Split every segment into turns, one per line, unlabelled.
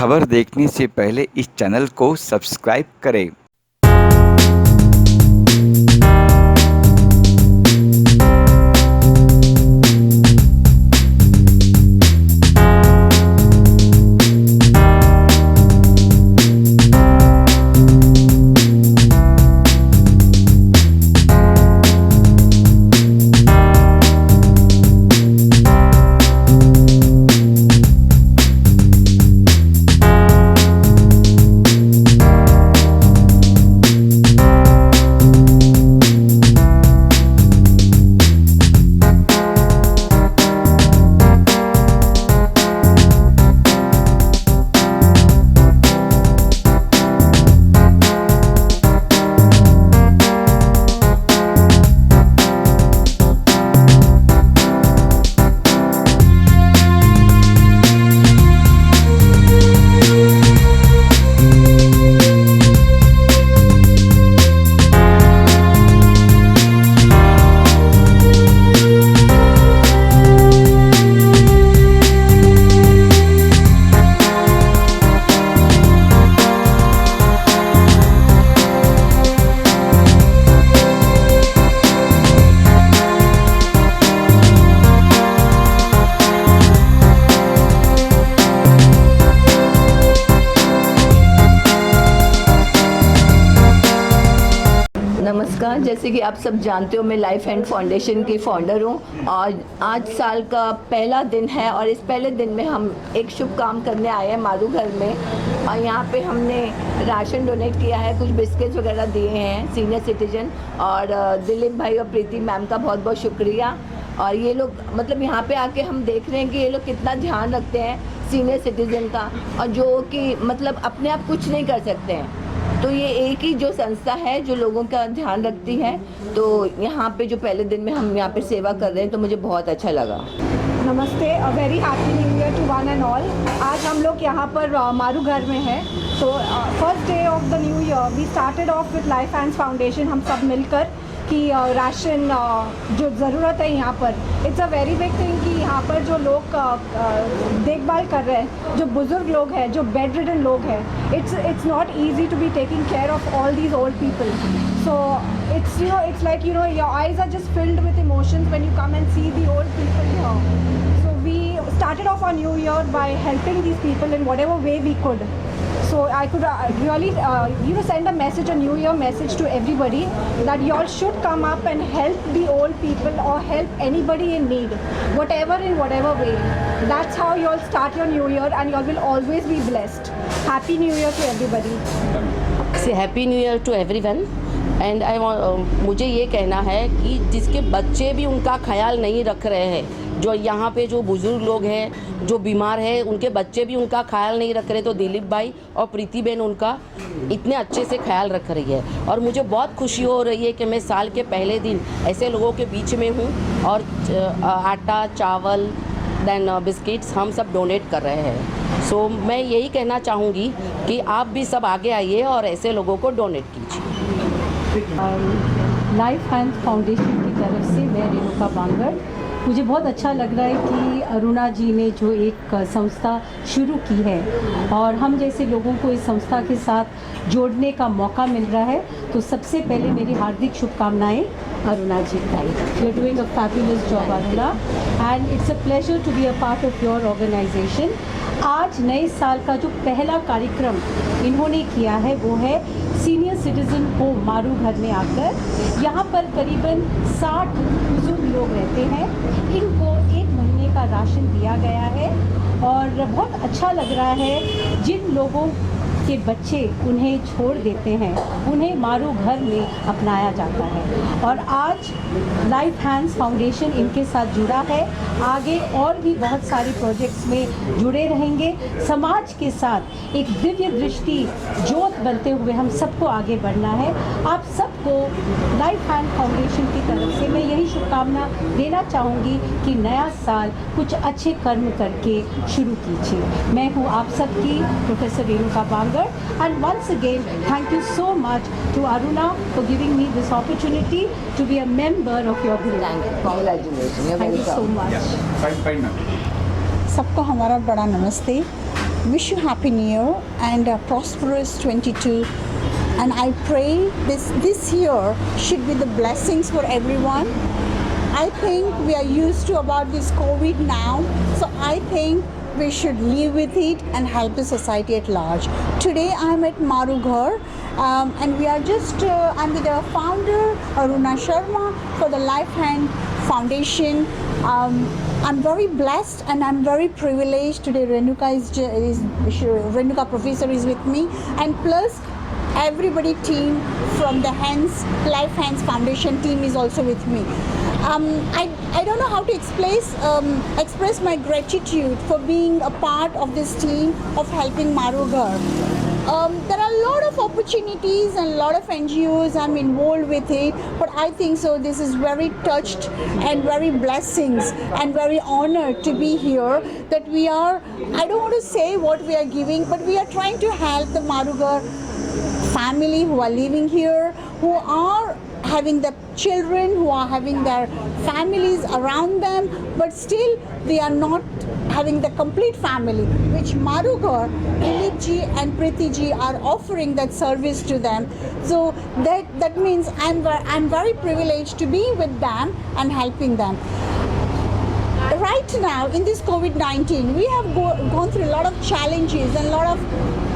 खबर देखने से पहले इस चैनल को सब्सक्राइब करें।
नमस्कार। जैसे कि आप सब जानते हो, मैं लाइफ हैंड फाउंडेशन की फाउंडर हूँ और आज साल का पहला दिन है और इस पहले दिन में हम एक शुभ काम करने आए हैं मारू घर में। और यहाँ पे हमने राशन डोनेट किया है, कुछ बिस्किट्स वगैरह दिए हैं सीनियर सिटीजन। और दिलीप भाई और प्रीति मैम का बहुत बहुत शुक्रिया। और ये लोग मतलब यहाँ पे आके हम देख रहे हैं कि ये लोग कितना ध्यान रखते हैं सीनियर सिटीजन का, और जो कि मतलब अपने आप कुछ नहीं कर सकते हैं। तो ये एक ही जो संस्था है जो लोगों का ध्यान रखती है। तो यहाँ पे जो पहले दिन में हम यहाँ पे सेवा कर रहे हैं तो मुझे बहुत अच्छा लगा।
नमस्ते, a very happy new year to one and all. आज हम लोग यहाँ पर मारू घर में हैं। तो first day of the new year we started off with Life Hands Foundation, हम सब मिलकर कि राशन जो ज़रूरत है यहाँ पर, it's a very big thing कि यहाँ पर जो लोग देखभाल कर रहे हैं, जो बुज़ुर्ग लोग हैं, जो बेड रिडन लोग हैं, it's not easy to be taking care of all these old people. So it's like your eyes are just filled with emotions when you come and see the old people here. So we started off our new year by helping these people in whatever way we could. So I could really send a message, a new year message to everybody, that you all should come up and help the old people or help anybody in need, in whatever way. That's how you all start your new year and you all will always be blessed. Happy New Year to everybody.
Say Happy New Year to everyone. And मुझे ये कहना है कि जिसके बच्चे भी उनका ख्याल नहीं रख रहे हैं, जो यहाँ पे जो बुज़ुर्ग लोग हैं, जो बीमार हैं, उनके बच्चे भी उनका ख्याल नहीं रख रहे, तो दिलीप भाई और प्रीति बहन उनका इतने अच्छे से ख्याल रख रही है। और मुझे बहुत खुशी हो रही है कि मैं साल के पहले दिन ऐसे लोगों के बीच में हूँ और आटा, चावल, दैन बिस्किट्स हम सब डोनेट कर रहे हैं। सो मैं यही कहना चाहूँगी कि आप भी सब आगे आइए और ऐसे लोगों को डोनेट कीजिए।
लाइफ हैंड फाउंडेशन की तरफ से मैं रेणुका बांगर। मुझे बहुत अच्छा लग रहा है कि अरुणा जी ने जो एक संस्था शुरू की है और हम जैसे लोगों को इस संस्था के साथ जोड़ने का मौका मिल रहा है, तो सबसे पहले मेरी हार्दिक शुभकामनाएं अरुणा जी का। You are doing a fabulous job Aruna, and it's a pleasure to be a part of your organisation. आज नए साल का जो पहला कार्यक्रम इन्होंने किया है वो है सीनियर सिटीज़न को मारू घर में आकर, यहाँ पर करीबन 60 बुजुर्ग लोग रहते हैं, इनको 1 महीने का राशन दिया गया है। और बहुत अच्छा लग रहा है जिन लोगों के बच्चे उन्हें छोड़ देते हैं, उन्हें मारू घर में अपनाया जाता है। और आज लाइफ हैंड्स फाउंडेशन इनके साथ जुड़ा है, आगे और भी बहुत सारे प्रोजेक्ट्स में जुड़े रहेंगे। समाज के साथ एक दिव्य दृष्टि ज्योत बनते हुए हम सबको आगे बढ़ना है। आप सबको लाइफ हैंड फाउंडेशन की तरफ से मैं यही शुभकामना देना चाहूँगी कि नया साल कुछ अच्छे कर्म करके शुरू कीजिए। मैं हूँ आप सबकी professor Renuka Bangar, and once again thank you so much to Aruna for giving me this opportunity to be a member of your group.
Congratulations.
Thank you so much.
सबको हमारा बड़ा नमस्ते। wish you Happy New Year and a prosperous 22. And I pray this year should be the blessings for everyone. I think we are used to about this COVID now, so I think we should live with it and help the society at large. Today I'm at Marughar and we are I'm with the founder Aruna Sharma for the Life Hand Foundation. I'm very blessed and I'm very privileged today. Renuka Professor is with me, and plus everybody team from the Life Hands Foundation team is also with me. I don't know how to express my gratitude for being a part of this team of helping Marughar. There are a lot of opportunities and a lot of NGOs I'm involved with it, but I think so this is very touched and very blessings and very honored to be here, that we are, I don't want to say what we are giving, but we are trying to help the Marughar family who are living here, who are having the children, who are having their families around them, but still they are not having the complete family, which Marughar, Dilip ji and Priti ji are offering that service to them. So that means I'm very privileged to be with them and helping them. Right now in this COVID-19, we have gone through a lot of challenges and a lot of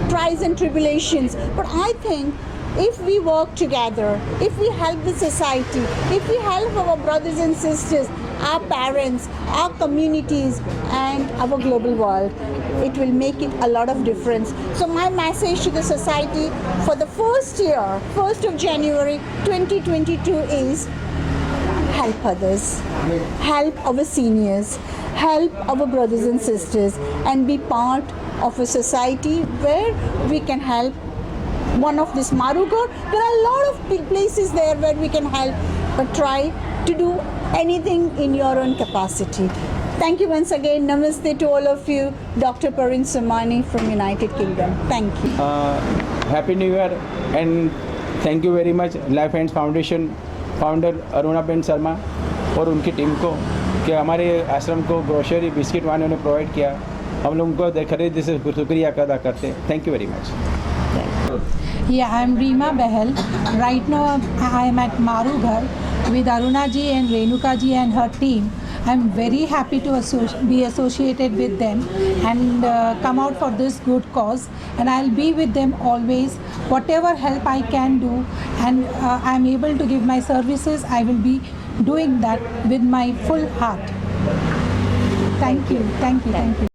trials and tribulations, but I think if we work together, if we help the society, if we help our brothers and sisters, our parents, our communities and our global world, it will make it a lot of difference. So my message to the society for the first year, 1st of January 2022 is help others, help our seniors, help our brothers and sisters, and be part of a society where we can help one of this Marughar. There are a lot of big places there where we can help, but try to do anything in your own capacity. Thank you once again. Namaste to all of you. Dr. Parin Somani from United Kingdom. Thank you.
Happy New Year and thank you very much Life Hands Foundation founder Aruna Ben Sharma और उनकी team को कि हमारे आश्रम को grocery biscuit वालों ने provide किया. हम लोग उनको खरीद से शुक्रिया अदा करते हैं. Thank you very much.
Yeah, I'm Reema Behel. Right now I'm at Marughar with Aruna ji and Renuka ji and her team. I'm very happy to be associated with them and come out for this good cause, and I'll be with them always. Whatever help I can do and I'm able to give my services, I will be doing that with my full heart. Thank you.